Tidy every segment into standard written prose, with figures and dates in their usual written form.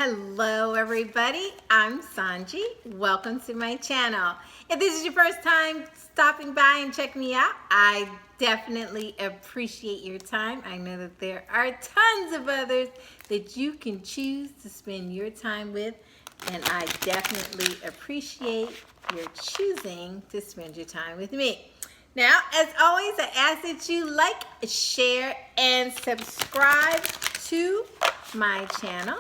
Hello everybody, I'm Sohnjee. Welcome to my channel. If this is your first time stopping by and checking me out, I definitely appreciate your time. I know that there are tons of others that you can choose to spend your time with, and I definitely appreciate your choosing to spend your time with me. Now, as always, I ask that you like, share, and subscribe to my channel,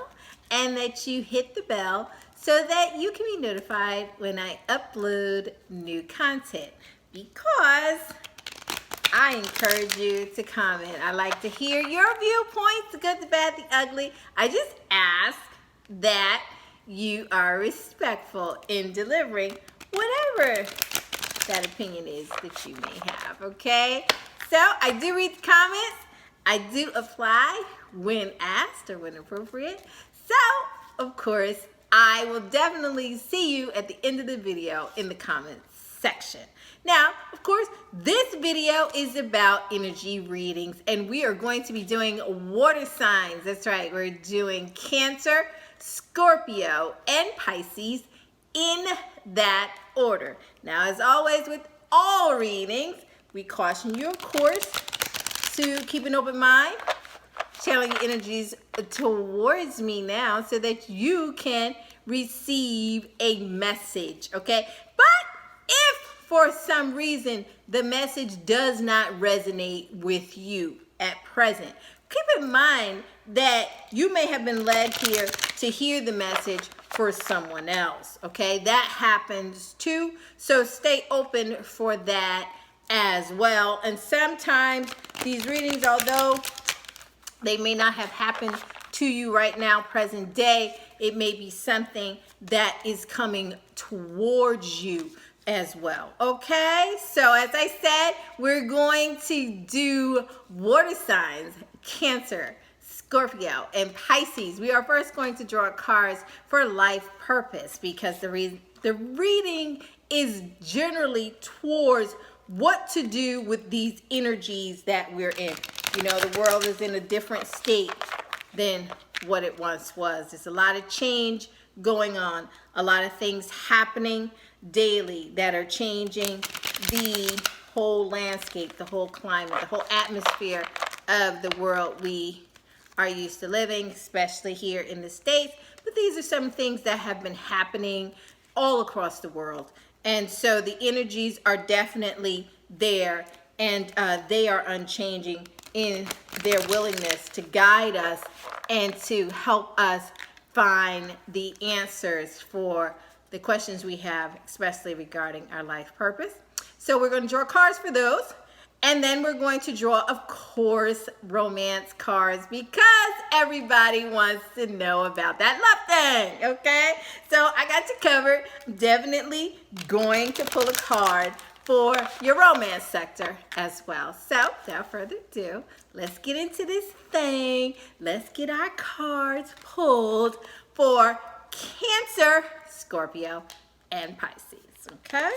and that you hit the bell so that you can be notified when I upload new content, because I encourage you to comment. I like to hear your viewpoints, the good, the bad, the ugly. I just ask that you are respectful in delivering whatever that opinion is that you may have, okay? So I do read the comments. I do apply when asked or when appropriate. So, of course, I will definitely see you at the end of the video in the comments section. Now, of course, this video is about energy readings, and we are going to be doing water signs. That's right, we're doing Cancer, Scorpio, and Pisces in that order. Now, as always with all readings, we caution you, of course, to keep an open mind, channel your energies towards me now so that you can receive a message, okay? But if for some reason the message does not resonate with you at present, keep in mind that you may have been led here to hear the message for someone else, okay? That happens too, so stay open for that as well. And sometimes these readings, although they may not have happened to you right now, present day, it may be something that is coming towards you as well, okay? So as I said, we're going to do water signs, Cancer, Scorpio, and Pisces. We are first going to draw cards for life purpose, because the reading is generally towards what to do with these energies that we're in. You know, the world is in a different state than what it once was. There's a lot of change going on, a lot of things happening daily that are changing the whole landscape, the whole climate, the whole atmosphere of the world we are used to living, especially here in the States. But these are some things that have been happening all across the world. And so the energies are definitely there, and they are unchanging in their willingness to guide us and to help us find the answers for the questions we have, especially regarding our life purpose. So we're going to draw cards for those. And then we're going to draw, of course, romance cards, because everybody wants to know about that love thing, okay? So I got you covered. Definitely going to pull a card for your romance sector as well. So without further ado, let's get into this thing. Let's get our cards pulled for Cancer, Scorpio, and Pisces, okay?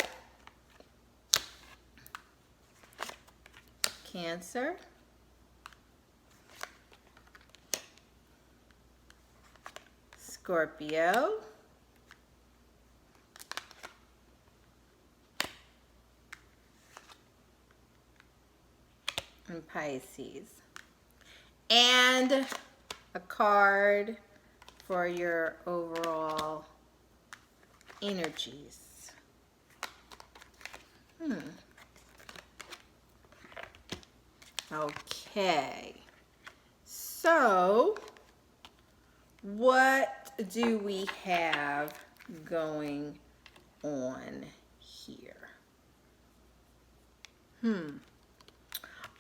Cancer, Scorpio, and Pisces. And a card for your overall energies. Okay, so what do we have going on here?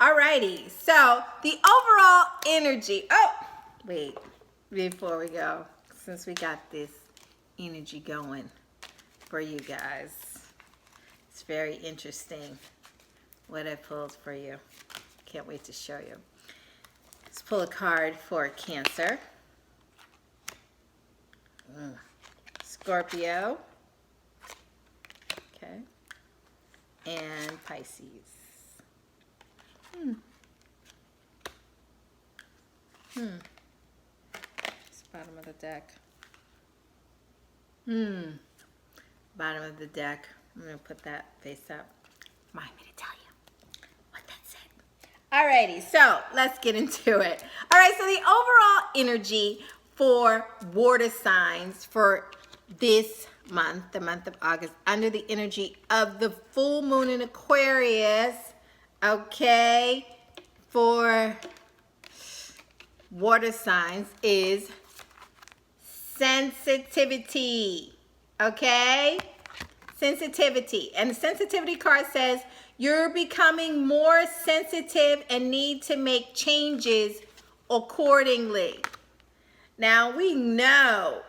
Alrighty, so the overall energy, oh, wait, before we go, since we got this energy going for you guys, it's very interesting what I pulled for you. Can't wait to show you. Let's pull a card for Cancer, Scorpio, okay, and Pisces. It's bottom of the deck. Bottom of the deck. I'm going to put that face up. Mind me to tell you what that said. Alrighty, so let's get into it. All right, so the overall energy for water signs for this month, the month of August, under the energy of the full moon in Aquarius, okay, for water signs is sensitivity, okay? Sensitivity. And the sensitivity card says you're becoming more sensitive and need to make changes accordingly. Now, we know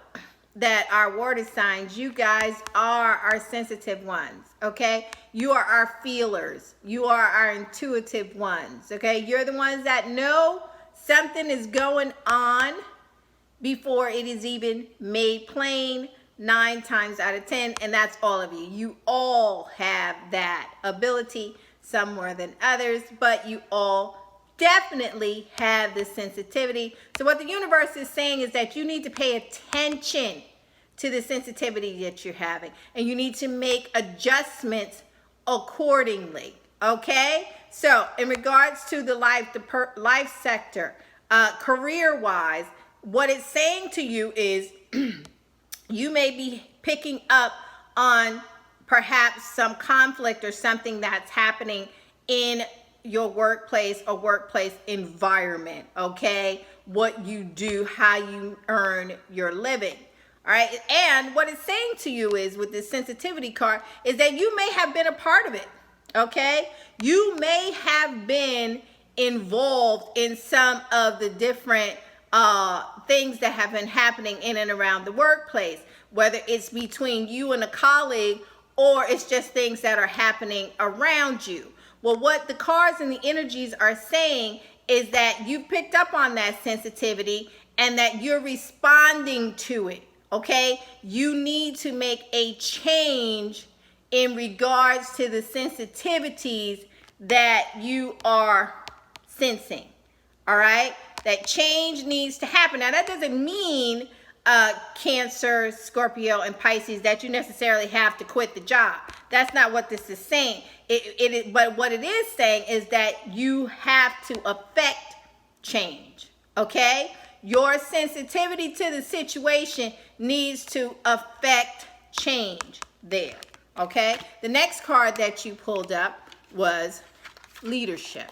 that our water signs, you guys are our sensitive ones, okay? You are our feelers. You are our intuitive ones, okay? You're the ones that know something is going on before it is even made plain 9 times out of 10, and that's all of you. You all have that ability, some more than others, but you all definitely have the sensitivity. So what the universe is saying is that you need to pay attention to the sensitivity that you're having, and you need to make adjustments accordingly, okay? So in regards to the life sector, career-wise, what it's saying to you is you may be picking up on perhaps some conflict or something that's happening in your workplace or workplace environment, okay? What you do, how you earn your living, all right? And what it's saying to you is, with this sensitivity card, is that you may have been a part of it, okay? You may have been involved in some of the different things that have been happening in and around the workplace, whether it's between you and a colleague or it's just things that are happening around you. Well, what the cards and the energies are saying is that you picked up on that sensitivity and that you're responding to it, okay? You need to make a change in regards to the sensitivities that you are sensing, all right? That change needs to happen. Now, that doesn't mean Cancer, Scorpio, and Pisces that you necessarily have to quit the job. That's not what this is saying. But what it is saying is that you have to affect change, okay? Your sensitivity to the situation needs to affect change there, okay? The next card that you pulled up was leadership,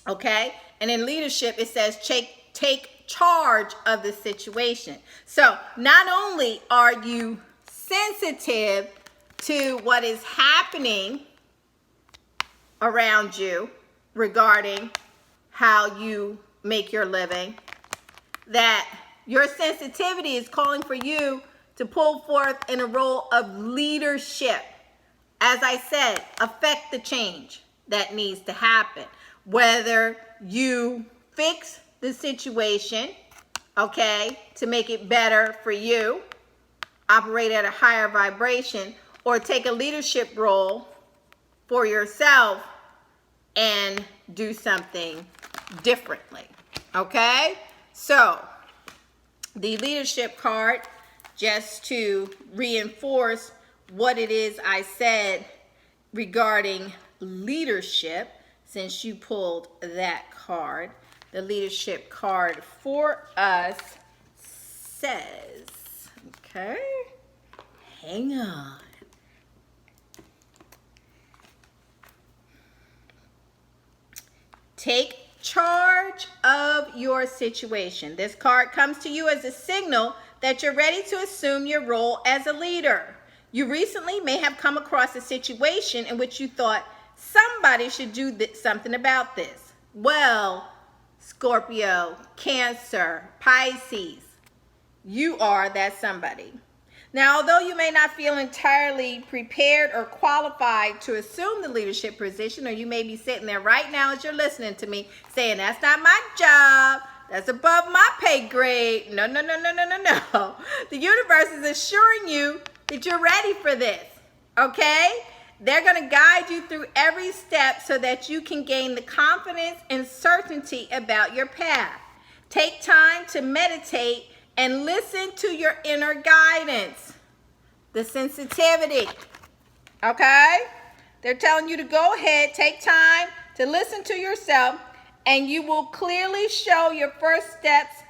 okay? And in leadership, it says take charge of the situation. So not only are you sensitive to what is happening around you regarding how you make your living, that your sensitivity is calling for you to pull forth in a role of leadership. As I said, affect the change that needs to happen. Whether you fix the situation, okay, to make it better for you, operate at a higher vibration, or take a leadership role for yourself and do something differently, okay? So the leadership card, just to reinforce what it is I said regarding leadership, since you pulled that card, the leadership card for us says, okay, hang on. Take charge of your situation. This card comes to you as a signal that you're ready to assume your role as a leader. You recently may have come across a situation in which you thought somebody should do something about this. Well, Scorpio, Cancer, Pisces, you are that somebody. Now, although you may not feel entirely prepared or qualified to assume the leadership position, or you may be sitting there right now as you're listening to me saying, that's not my job, that's above my pay grade. No, no, no, no, no, no, no. The universe is assuring you that you're ready for this, okay? They're going to guide you through every step so that you can gain the confidence and certainty about your path. Take time to meditate and listen to your inner guidance, the sensitivity, okay? They're telling you to go ahead, take time to listen to yourself, and you will clearly show your first steps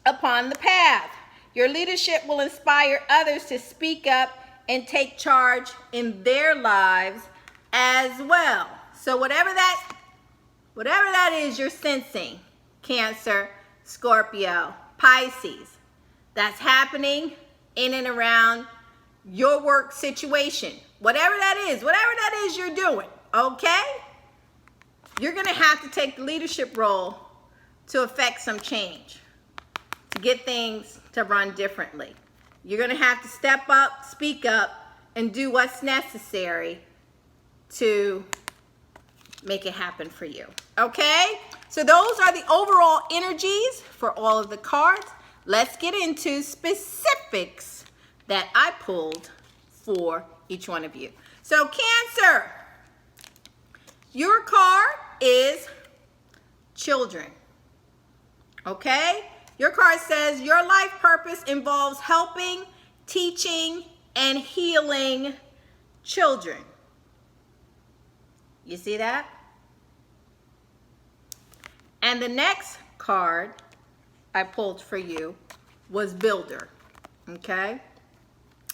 upon the path. Your leadership will inspire others to speak up and take charge in their lives as well. So whatever that is you're sensing, Cancer, Scorpio, Pisces, that's happening in and around your work situation, whatever that is you're doing, okay? You're going to have to take the leadership role to affect some change, to get things to run differently. You're going to have to step up, speak up, and do what's necessary to make it happen for you, okay? So those are the overall energies for all of the cards. Let's get into specifics that I pulled for each one of you. So Cancer, your card is children, okay? Your card says your life purpose involves helping, teaching, and healing children. You see that? And the next card I pulled for you was Builder, okay?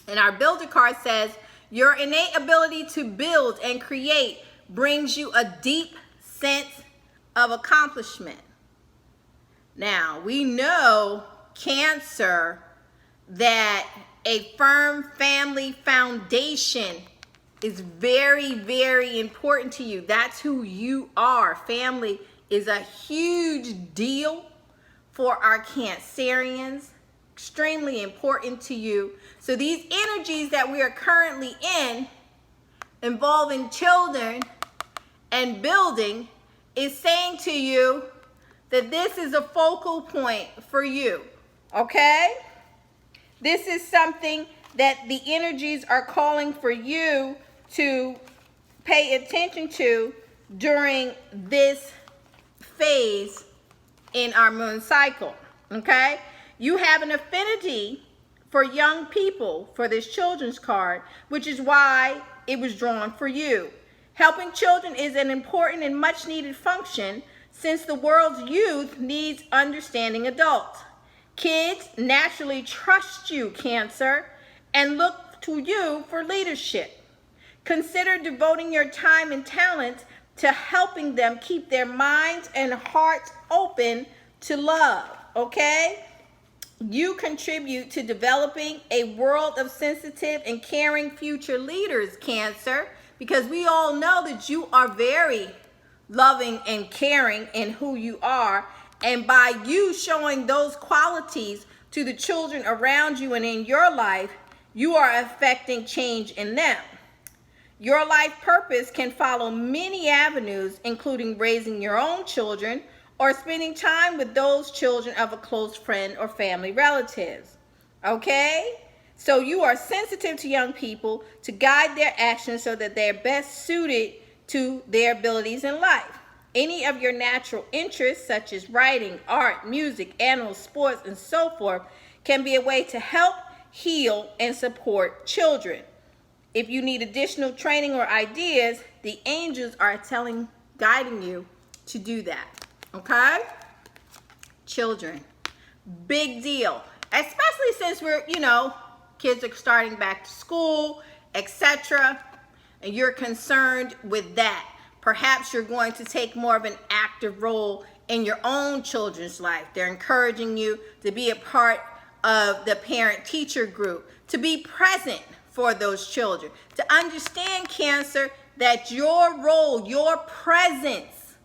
And our Builder card says your innate ability to build and create brings you a deep sense of accomplishment. Now, we know, Cancer, that a firm family foundation is very, very important to you. That's who you are. Family is a huge deal for our Cancerians, extremely important to you. So these energies that we are currently in, involving children and building, is saying to you that this is a focal point for you, okay? This is something that the energies are calling for you to pay attention to during this phase in our moon cycle, okay? You have an affinity for young people for this children's card, which is why it was drawn for you. Helping children is an important and much needed function since the world's youth needs understanding adults. Kids naturally trust you, Cancer, and look to you for leadership. Consider devoting your time and talents to helping them keep their minds and hearts open to love, okay? You contribute to developing a world of sensitive and caring future leaders, Cancer, because we all know that you are very loving and caring in who you are. And by you showing those qualities to the children around you and in your life, you are affecting change in them. Your life purpose can follow many avenues, including raising your own children or spending time with those children of a close friend or family relatives. Okay? So you are sensitive to young people to guide their actions so that they're best suited to their abilities in life. Any of your natural interests, such as writing, art, music, animals, sports, and so forth, can be a way to help, heal, and support children. If you need additional training or ideas, the angels are guiding you to do that. Okay? Children, big deal. Especially since we're, kids are starting back to school, etc. And you're concerned with that. Perhaps you're going to take more of an active role in your own children's life. They're encouraging you to be a part of the parent-teacher group, to be present for those children, to understand, Cancer, that your role, your presence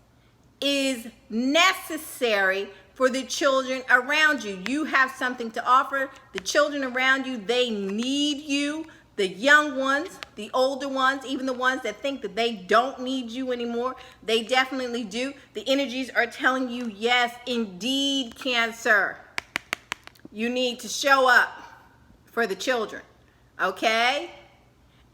is necessary for the children around you. You have something to offer. The children around you, they need you. The young ones, the older ones, even the ones that think that they don't need you anymore, they definitely do. The energies are telling you, yes, indeed, Cancer, you need to show up for the children, okay?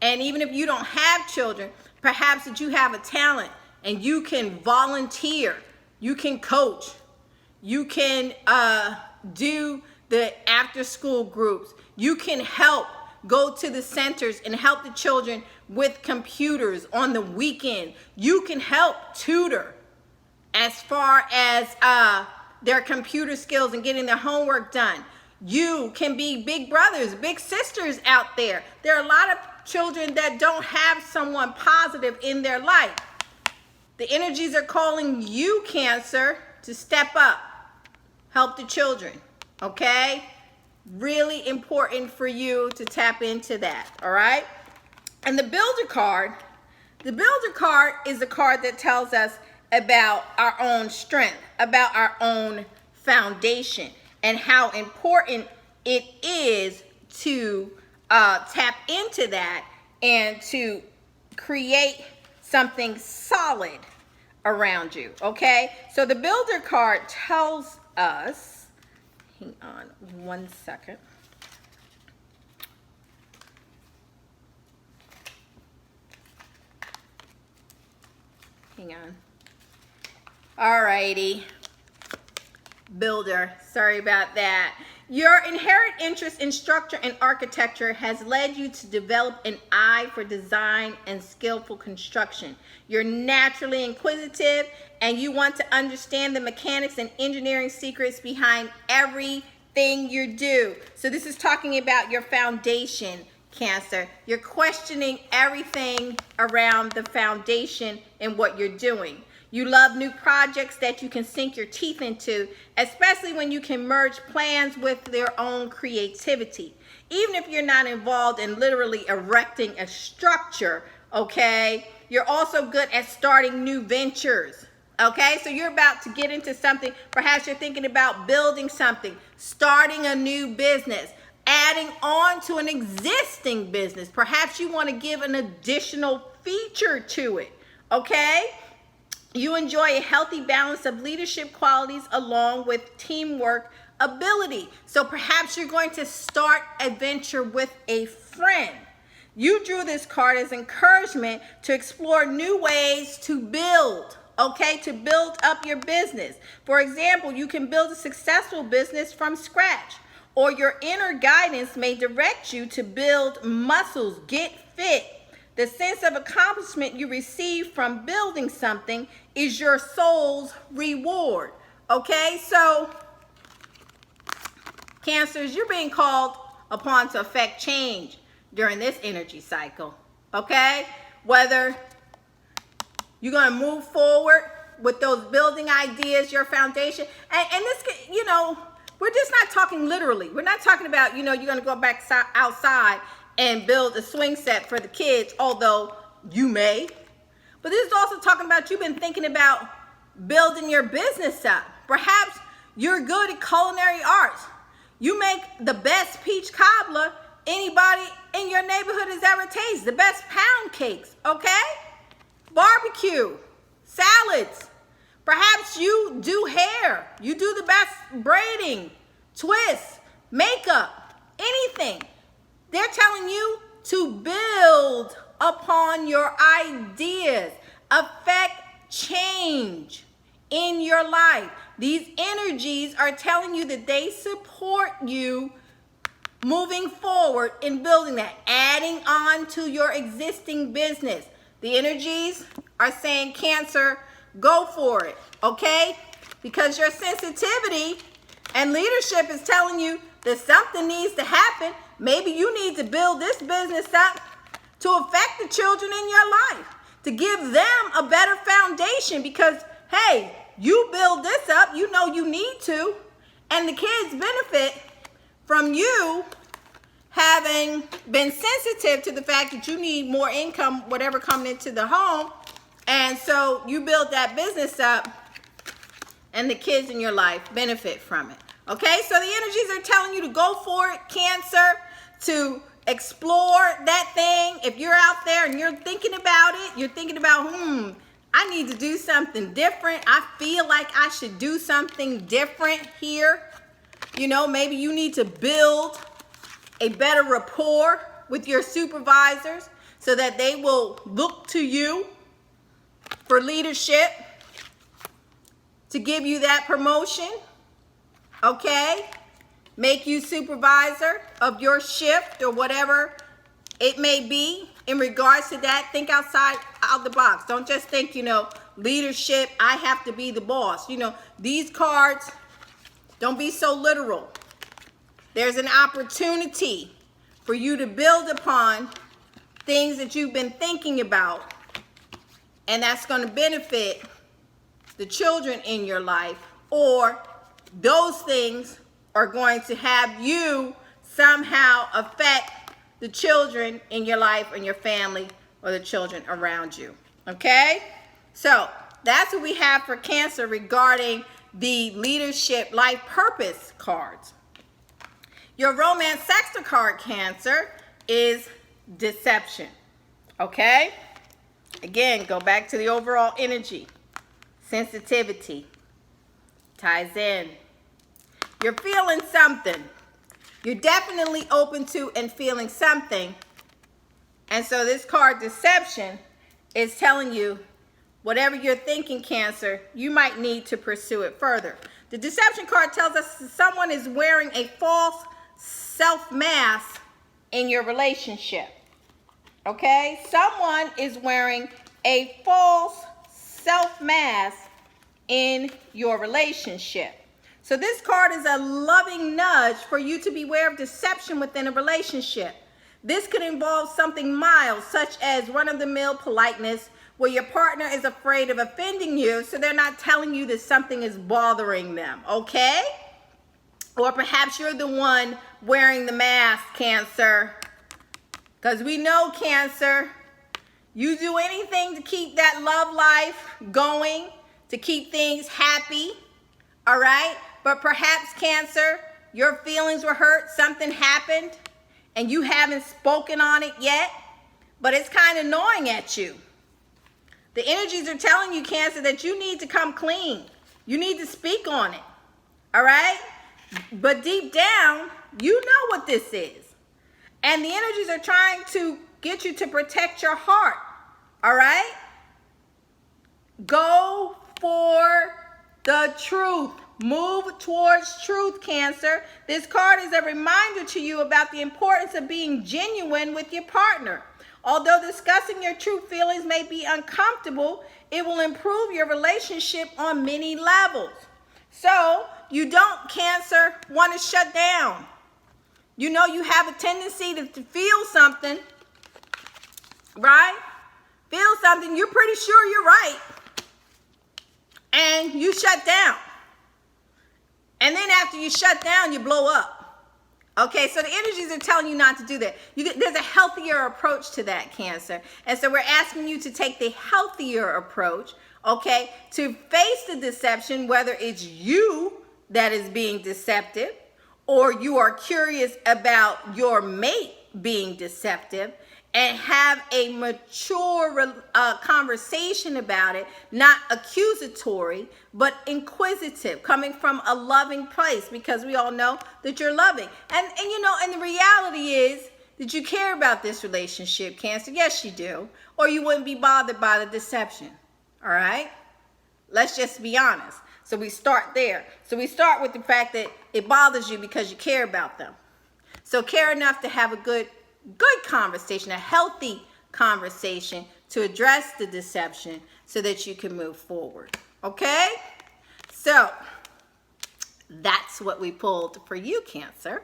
And even if you don't have children, perhaps that you have a talent and you can volunteer, you can coach, you can do the after school groups. You can help go to the centers and help the children with computers on the weekend. You can help tutor as far as their computer skills and getting their homework done. You can be big brothers, big sisters out there. There are a lot of children that don't have someone positive in their life. The energies are calling you, Cancer, to step up, help the children, okay? Really important for you to tap into that, all right? And the Builder card is a card that tells us about our own strength, about our own foundation, and how important it is to tap into that and to create something solid around you, okay? So the Builder card tells us, hang on one second. Hang on. Alrighty. Builder, sorry about that. Your inherent interest in structure and architecture has led you to develop an eye for design and skillful construction. You're naturally inquisitive and you want to understand the mechanics and engineering secrets behind everything you do. So this is talking about your foundation, Cancer. You're questioning everything around the foundation and what you're doing. You love new projects that you can sink your teeth into, especially when you can merge plans with their own creativity. Even if you're not involved in literally erecting a structure, okay? You're also good at starting new ventures, okay? So you're about to get into something. Perhaps you're thinking about building something, starting a new business, adding on to an existing business. Perhaps you want to give an additional feature to it, okay? You enjoy a healthy balance of leadership qualities along with teamwork ability. So perhaps you're going to start a venture with a friend. You drew this card as encouragement to explore new ways to build, okay, to build up your business. For example, you can build a successful business from scratch, or your inner guidance may direct you to build muscles, get fit. The sense of accomplishment you receive from building something is your soul's reward. Okay, so Cancers, you're being called upon to affect change during this energy cycle. Okay, whether you're going to move forward with those building ideas, your foundation, and this, you know, we're just not talking literally. We're not talking about, you know, you're going to go back outside and build a swing set for the kids, although you may. But this is also talking about you've been thinking about building your business up. Perhaps you're good at culinary arts. You make the best peach cobbler anybody in your neighborhood has ever tasted. The best pound cakes, okay? Barbecue, salads. Perhaps you do hair. You do the best braiding, twists, makeup, anything. They're telling you to build upon your ideas, affect change in your life. These energies are telling you that they support you moving forward in building that, adding on to your existing business. The energies are saying, Cancer, go for it, okay? Because your sensitivity and leadership is telling you that something needs to happen. Maybe you need to build this business up to affect the children in your life, to give them a better foundation because, hey, you build this up, you know you need to, and the kids benefit from you having been sensitive to the fact that you need more income, whatever coming into the home, and so you build that business up and the kids in your life benefit from it. Okay, so the energies are telling you to go for it, Cancer, to explore that thing. If you're out there and you're thinking about it, you're thinking about, I need to do something different. I feel like I should do something different here. You know, maybe you need to build a better rapport with your supervisors so that they will look to you for leadership to give you that promotion. Okay? make you supervisor of your shift or whatever it may be in regards to that. Think outside of the box. Don't just think, leadership, I have to be the boss. These cards, don't be so literal. There's an opportunity for you to build upon things that you've been thinking about, and that's going to benefit the children in your life, or those things are going to have you somehow affect the children in your life and your family or the children around you. Okay? So that's what we have for Cancer regarding the leadership life purpose cards. Your romance sexter card, Cancer, is deception. Okay? Again, go back to the overall energy. Sensitivity ties in. You're feeling something. You're definitely open to and feeling something. And so this card, deception, is telling you whatever you're thinking, Cancer, you might need to pursue it further. The deception card tells us someone is wearing a false self-mask in your relationship. Okay? Someone is wearing a false self-mask in your relationship. So this card is a loving nudge for you to beware of deception within a relationship. This could involve something mild, such as run-of-the-mill politeness, where your partner is afraid of offending you, so they're not telling you that something is bothering them, okay? Or perhaps you're the one wearing the mask, Cancer. Because we know, Cancer, you do anything to keep that love life going, to keep things happy, all right? But perhaps, Cancer, your feelings were hurt, something happened, and you haven't spoken on it yet, but it's kind of gnawing at you. The energies are telling you, Cancer, that you need to come clean. You need to speak on it, all right? But deep down, you know what this is. And the energies are trying to get you to protect your heart, all right? Go for the truth. Move towards truth, Cancer. This card is a reminder to you about the importance of being genuine with your partner. Although discussing your true feelings may be uncomfortable, it will improve your relationship on many levels. So, you don't, Cancer, want to shut down. You know you have a tendency to feel something, right? Feel something, you're pretty sure you're right, and you shut down. And then after you shut down, you blow up. Okay, so the energies are telling you not to do that. There's a healthier approach to that, Cancer. And so we're asking you to take the healthier approach, okay, to face the deception, whether it's you that is being deceptive or you are curious about your mate being deceptive, and have a mature conversation about it, not accusatory, but inquisitive, coming from a loving place, because we all know that you're loving. And the reality is that you care about this relationship, Cancer. Yes, you do. Or you wouldn't be bothered by the deception. All right? Let's just be honest. So we start there. So we start with the fact that it bothers you because you care about them. So care enough to have a good conversation, a healthy conversation to address the deception so that you can move forward. Okay? So that's what we pulled for you, Cancer.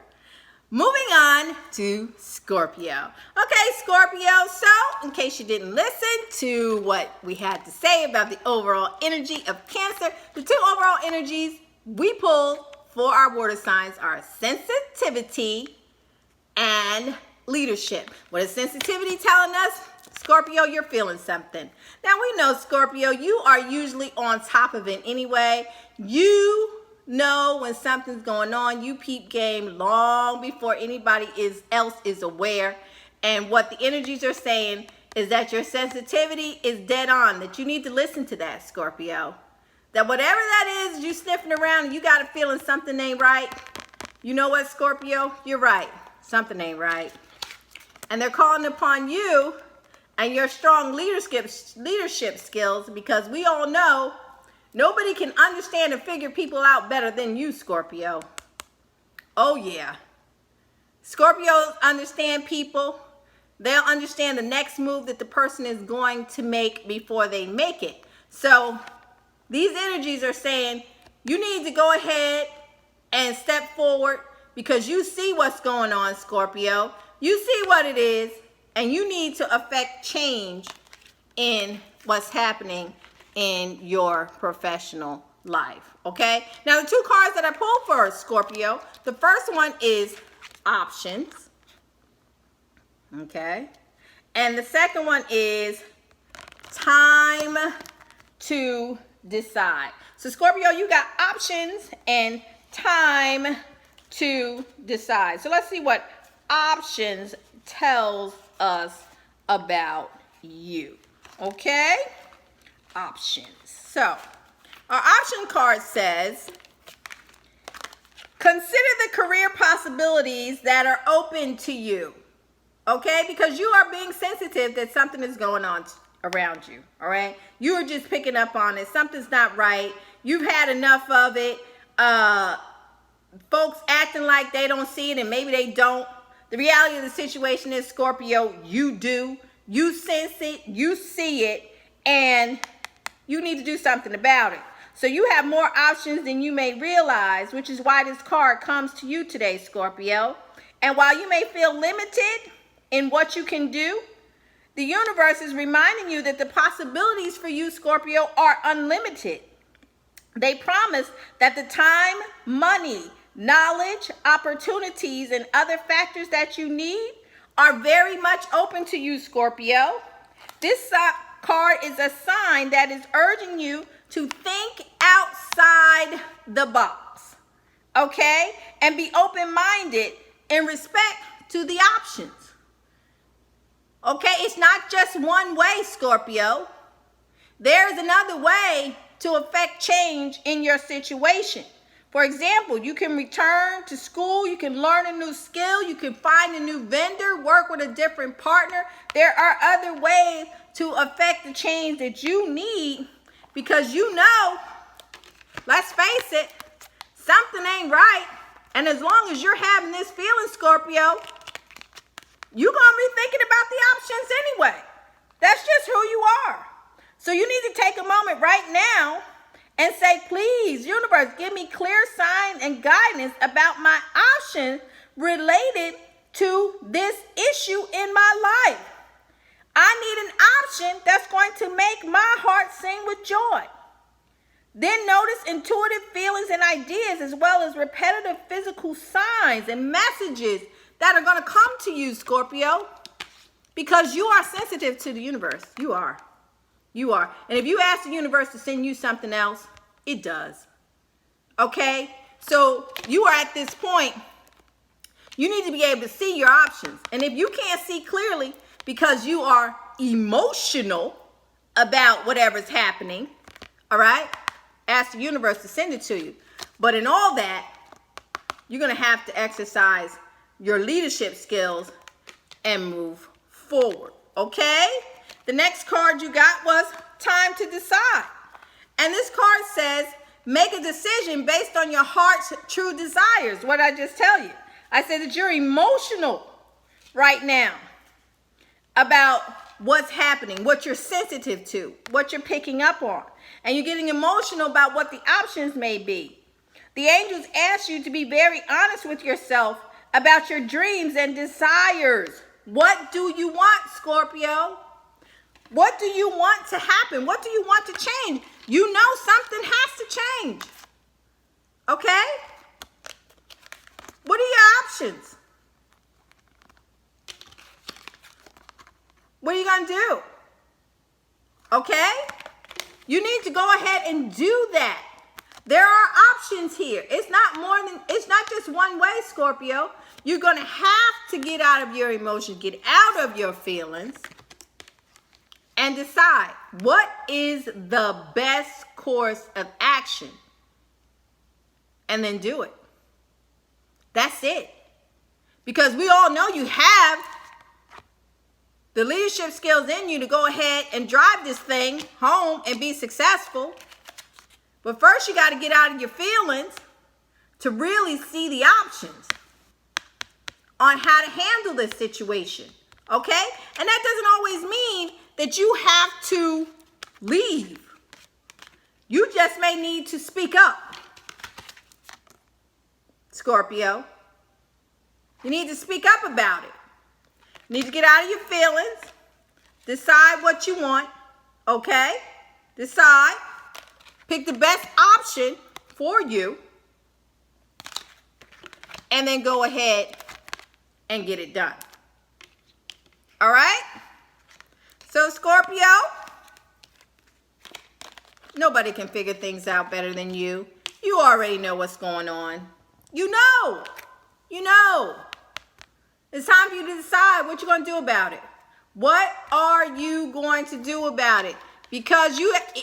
Moving on to Scorpio. Okay, Scorpio, so in case you didn't listen to what we had to say about the overall energy of Cancer, the two overall energies we pulled for our water signs are sensitivity and leadership. What is sensitivity telling us? Scorpio, you're feeling something. Now, we know, Scorpio, you are usually on top of it anyway. You know when something's going on. You peep game long before anybody else is aware. And what the energies are saying is that your sensitivity is dead on, that you need to listen to that, Scorpio. That whatever that is, you sniffing around and you got a feeling something ain't right. You know what, Scorpio? You're right. Something ain't right. And they're calling upon you and your strong leadership skills, because we all know nobody can understand and figure people out better than you, Scorpio. Oh yeah. Scorpios understand people. They'll understand the next move that the person is going to make before they make it. So these energies are saying you need to go ahead and step forward because you see what's going on, Scorpio. You see what it is, and you need to affect change in what's happening in your professional life, okay? Now, the two cards that I pulled for Scorpio, the first one is options, okay? And the second one is time to decide. So, Scorpio, you got options and time to decide. So, let's see what options tells us about you, okay? Options. So, our option card says, consider the career possibilities that are open to you, okay? Because you are being sensitive that something is going on around you, all right? You are just picking up on it. Something's not right. You've had enough of it. Folks acting like they don't see it, and maybe they don't. The reality of the situation is, Scorpio, you do. You sense it, you see it, and you need to do something about it. So you have more options than you may realize, which is why this card comes to you today, Scorpio. And while you may feel limited in what you can do, the universe is reminding you that the possibilities for you, Scorpio, are unlimited. They promise that the time, money, knowledge, opportunities, and other factors that you need are very much open to you, Scorpio. This card is a sign that is urging you to think outside the box, okay? And be open-minded in respect to the options. Okay, it's not just one way, Scorpio. There's another way to affect change in your situation. For example, you can return to school, you can learn a new skill, you can find a new vendor, work with a different partner. There are other ways to affect the change that you need because you know, let's face it, something ain't right. And as long as you're having this feeling, Scorpio, you're going to be thinking about the options anyway. That's just who you are. So you need to take a moment right now and say, please, universe, give me clear sign and guidance about my options related to this issue in my life. I need an option that's going to make my heart sing with joy. Then notice intuitive feelings and ideas as well as repetitive physical signs and messages that are going to come to you, Scorpio, because you are sensitive to the universe. You are. You are. And if you ask the universe to send you something else, it does. Okay? So you are at this point, you need to be able to see your options. And if you can't see clearly because you are emotional about whatever's happening, all right, ask the universe to send it to you. But in all that, you're going to have to exercise your leadership skills and move forward. Okay? The next card you got was time to decide. And this card says, make a decision based on your heart's true desires. What did I just tell you? I said that you're emotional right now about what's happening, what you're sensitive to, what you're picking up on. And you're getting emotional about what the options may be. The angels ask you to be very honest with yourself about your dreams and desires. What do you want, Scorpio? What do you want to happen? What do you want to change? You know something has to change. Okay? What are your options? What are you going to do? Okay? You need to go ahead and do that. There are options here. It's not just one way, Scorpio. You're going to have to get out of your emotions, get out of your feelings, and decide what is the best course of action. And then do it. That's it. Because we all know you have the leadership skills in you to go ahead and drive this thing home and be successful. But first you got to get out of your feelings to really see the options on how to handle this situation, okay? And that doesn't always mean that you have to leave. You just may need to speak up, Scorpio. You need to speak up about it. You need to get out of your feelings. Decide what you want, okay? Decide. Pick the best option for you. And then go ahead and get it done. All right? So, Scorpio, nobody can figure things out better than you. You already know what's going on. You know. You know. It's time for you to decide what you're going to do about it. What are you going to do about it? Because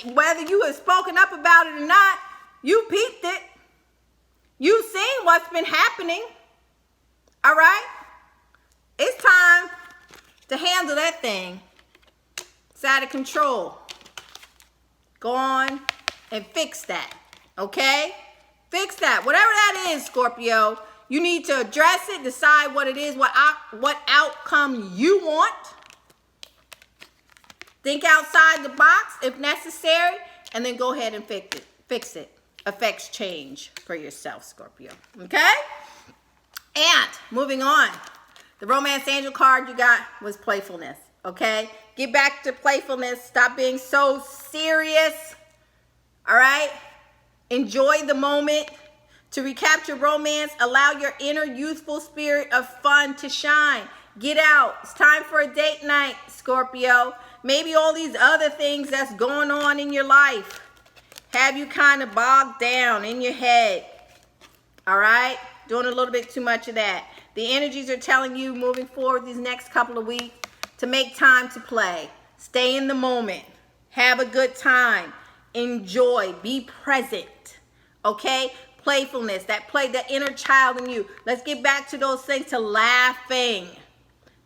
whether you have spoken up about it or not, you peeped it. You've seen what's been happening. All right? It's time to handle that thing. It's out of control. Go on and fix that. Okay? Fix that. Whatever that is, Scorpio, you need to address it, decide what it is, what outcome you want. Think outside the box if necessary, and then go ahead and fix it. Affects change for yourself, Scorpio. Okay? And moving on. The romance angel card you got was playfulness. Okay? Get back to playfulness. Stop being so serious. All right? Enjoy the moment. To recapture romance, allow your inner youthful spirit of fun to shine. Get out. It's time for a date night, Scorpio. Maybe all these other things that's going on in your life have you kind of bogged down in your head. All right? Doing a little bit too much of that. The energies are telling you moving forward these next couple of weeks to make time to play. Stay in the moment. Have a good time. Enjoy. Be present. Okay? Playfulness. That inner child in you. Let's get back to those things, to laughing.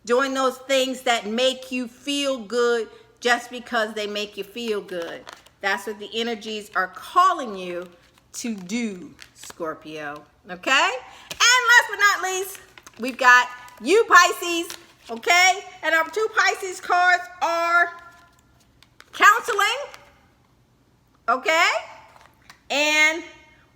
Doing those things that make you feel good just because they make you feel good. That's what the energies are calling you to do, Scorpio. Okay? And last but not least, we've got you, Pisces. Okay? And our two Pisces cards are counseling. Okay? And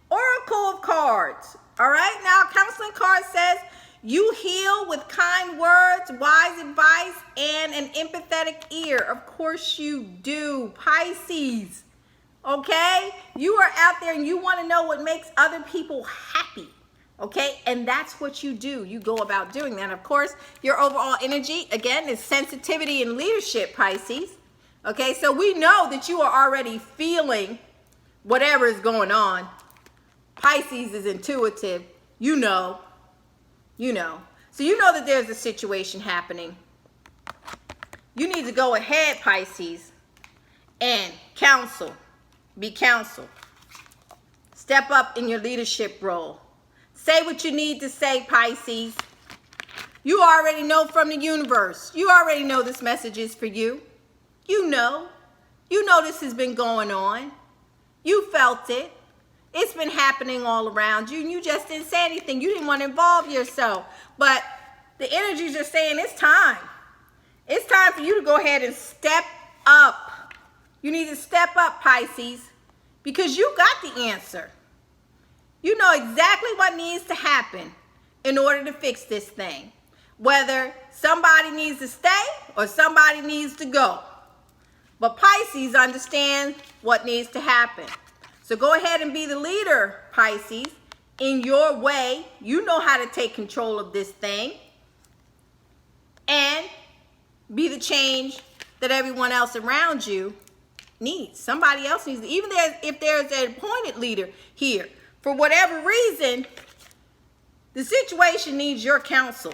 Oracle of Cards. All right? Now, counseling card says, you heal with kind words, wise advice, and an empathetic ear. Of course you do, Pisces. Okay? You are out there and you want to know what makes other people happy. Okay? And that's what you do. You go about doing that. Of course, your overall energy, again, is sensitivity and leadership, Pisces. Okay? So we know that you are already feeling whatever is going on. Pisces is intuitive. You know. You know. So you know that there's a situation happening. You need to go ahead, Pisces, and counsel. Be counsel. Step up in your leadership role. Say what you need to say, Pisces. You already know from the universe. You already know this message is for you. You know. You know this has been going on. You felt it. It's been happening all around you, and you just didn't say anything. You didn't want to involve yourself. But the energies are saying it's time. It's time for you to go ahead and step up. You need to step up, Pisces, because you got the answer. You know exactly what needs to happen in order to fix this thing. Whether somebody needs to stay or somebody needs to go. But Pisces understand what needs to happen. So go ahead and be the leader, Pisces, in your way. You know how to take control of this thing. And be the change that everyone else around you needs. Somebody else needs. Even if there's an appointed leader here, for whatever reason, the situation needs your counsel,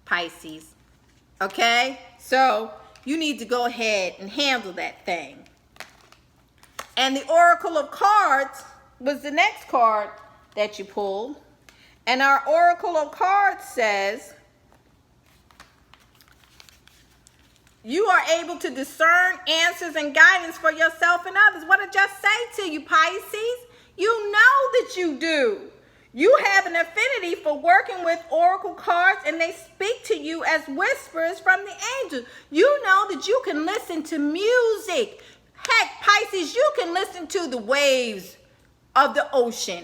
Pisces. Okay? So you need to go ahead and handle that thing. And the Oracle of Cards was the next card that you pulled. And our Oracle of Cards says, you are able to discern answers and guidance for yourself and others. What did I just say to you, Pisces? You know that you do. You have an affinity for working with oracle cards, and they speak to you as whispers from the angels. You know that you can listen to music. Heck, Pisces, you can listen to the waves of the ocean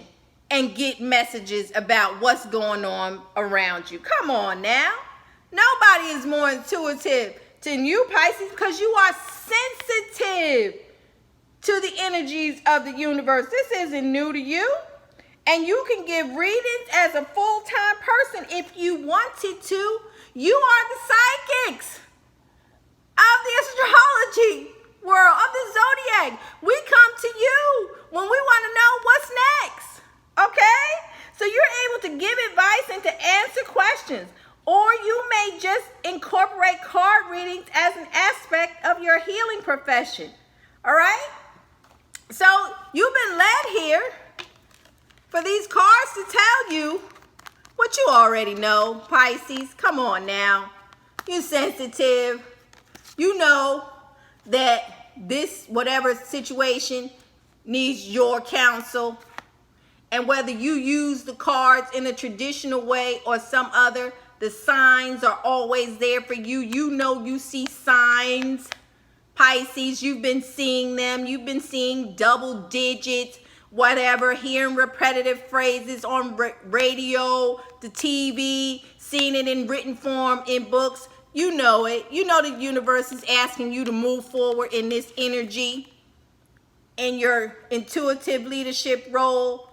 and get messages about what's going on around you. Come on now. Nobody is more intuitive than you, Pisces, because you are sensitive to the energies of the universe. This isn't new to you. And you can give readings as a full-time person if you wanted to. You are the psychics of the astrology world, of the zodiac. We come to you when we want to know what's next. Okay? So you're able to give advice and to answer questions. Or you may just incorporate card readings as an aspect of your healing profession. All right? So you've been led here for these cards to tell you what you already know, Pisces. Come on now. You're sensitive. You know that this, whatever situation, needs your counsel. And whether you use the cards in a traditional way or some other, the signs are always there for you. You know you see signs, Pisces. You've been seeing them. You've been seeing double digits, whatever, hearing repetitive phrases on radio, the TV, seeing it in written form, in books. You know it. You know the universe is asking you to move forward in this energy, in your intuitive leadership role,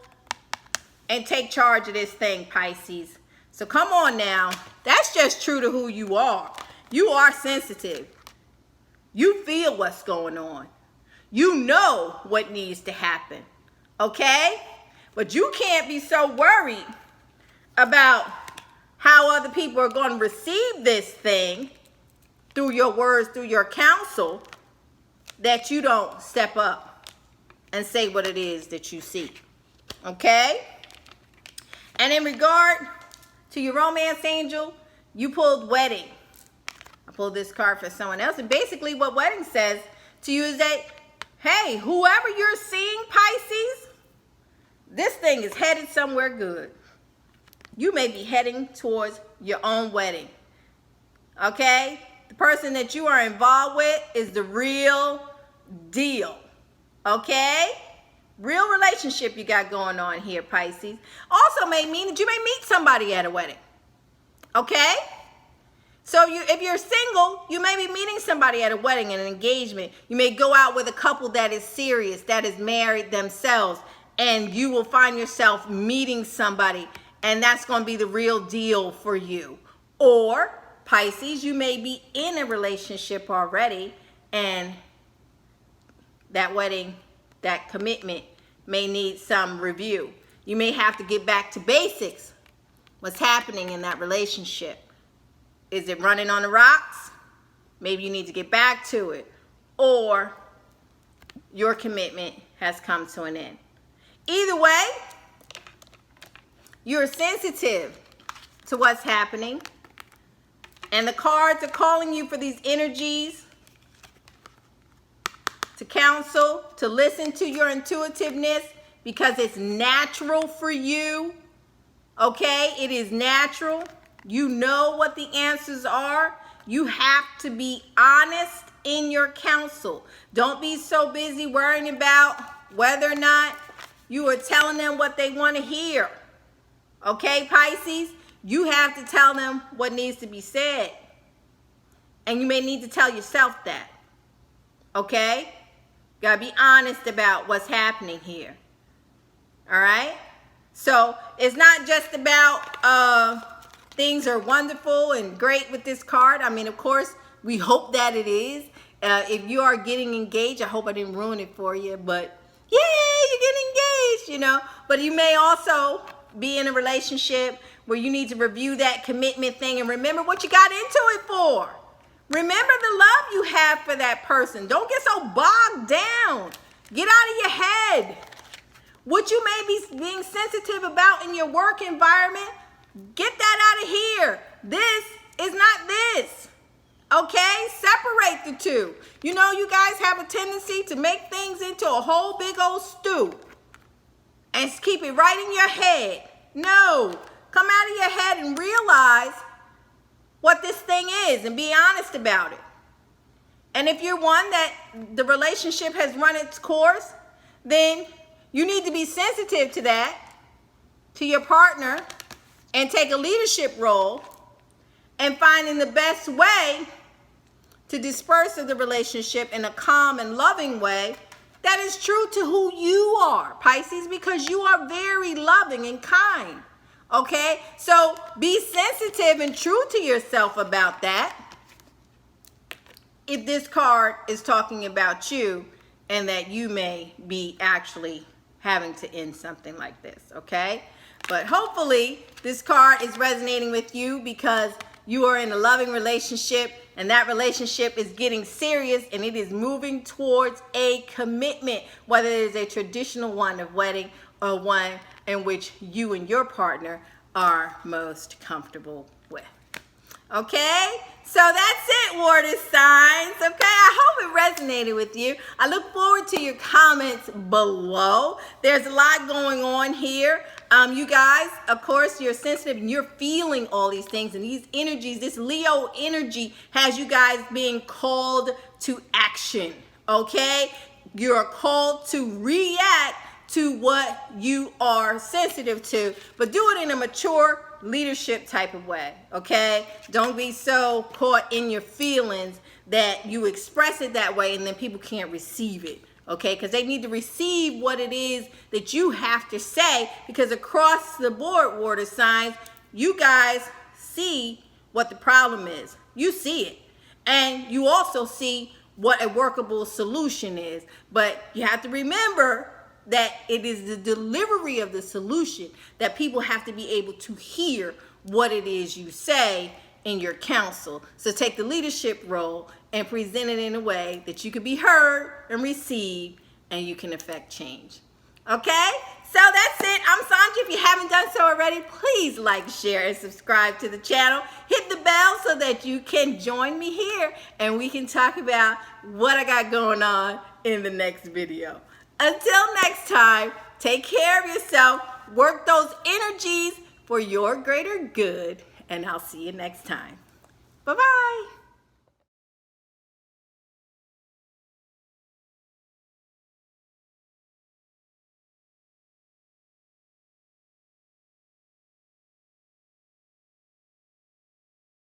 and take charge of this thing, Pisces. So come on now. That's just true to who you are. You are sensitive. You feel what's going on. You know what needs to happen. Okay? But you can't be so worried about how other people are going to receive this thing through your words, through your counsel, that you don't step up and say what it is that you see. Okay? And in regard to your romance angel, you pulled wedding. I pulled this card for someone else. And basically what wedding says to you is that, hey, whoever you're seeing, Pisces, this thing is headed somewhere good. You may be heading towards your own wedding. Okay? The person that you are involved with is the real deal. Okay? Real relationship you got going on here, Pisces. Also may mean that you may meet somebody at a wedding. Okay? So if you're single, you may be meeting somebody at a wedding and an engagement. You may go out with a couple that is serious, that is married themselves, and you will find yourself meeting somebody, and that's going to be the real deal for you. Or, Pisces, you may be in a relationship already, and that wedding, that commitment may need some review. You may have to get back to basics. What's happening in that relationship? Is it running on the rocks? Maybe you need to get back to it. Or your commitment has come to an end. Either way, you're sensitive to what's happening. And the cards are calling you for these energies to counsel, to listen to your intuitiveness, because it's natural for you. Okay? It is natural. You know what the answers are. You have to be honest in your counsel. Don't be so busy worrying about whether or not you are telling them what they want to hear. Okay, Pisces? You have to tell them what needs to be said. And you may need to tell yourself that. Okay? Gotta be honest about what's happening here. All right? So it's not just about things are wonderful and great with this card. I mean, of course, we hope that it is. If you are getting engaged, I hope I didn't ruin it for you, but yay, you're getting engaged, you know. But you may also be in a relationship where you need to review that commitment thing and remember what you got into it for. Remember the love you have for that person. Don't get so bogged down. Get out of your head. What you may be being sensitive about in your work environment, get that out of here. This is not this. Okay? Separate the two. You know, you guys have a tendency to make things into a whole big old stew and keep it right in your head. No. Come out of your head and realize what this thing is and be honest about it. And if you're one that the relationship has run its course, then you need to be sensitive to that, to your partner, and take a leadership role and finding the best way to disperse of the relationship in a calm and loving way that is true to who you are, Pisces, because you are very loving and kind. Okay? So be sensitive and true to yourself about that. If this card is talking about you and that you may be actually having to end something like this, okay? But hopefully this card is resonating with you because you are in a loving relationship and that relationship is getting serious and it is moving towards a commitment, whether it is a traditional one of wedding or one in which you and your partner are most comfortable with. Okay? So that's it, water signs. Okay? I hope it resonated with you. I look forward to your comments below. There's a lot going on here. You guys, of course, you're sensitive and you're feeling all these things and these energies. This Leo energy has you guys being called to action. Okay? You're called to react to what you are sensitive to, but do it in a mature leadership type of way, okay? Don't be so caught in your feelings that you express it that way and then people can't receive it, okay? Because they need to receive what it is that you have to say, because across the board, water signs, you guys see what the problem is. You see it. And you also see what a workable solution is. But you have to remember that it is the delivery of the solution that people have to be able to hear what it is you say in your counsel. So take the leadership role and present it in a way that you can be heard and received and you can affect change. Okay? So that's it. I'm Sohnjee. If you haven't done so already, please like, share, and subscribe to the channel. Hit the bell so that you can join me here and we can talk about what I got going on in the next video. Until next time, take care of yourself, work those energies for your greater good, and I'll see you next time. Bye-bye.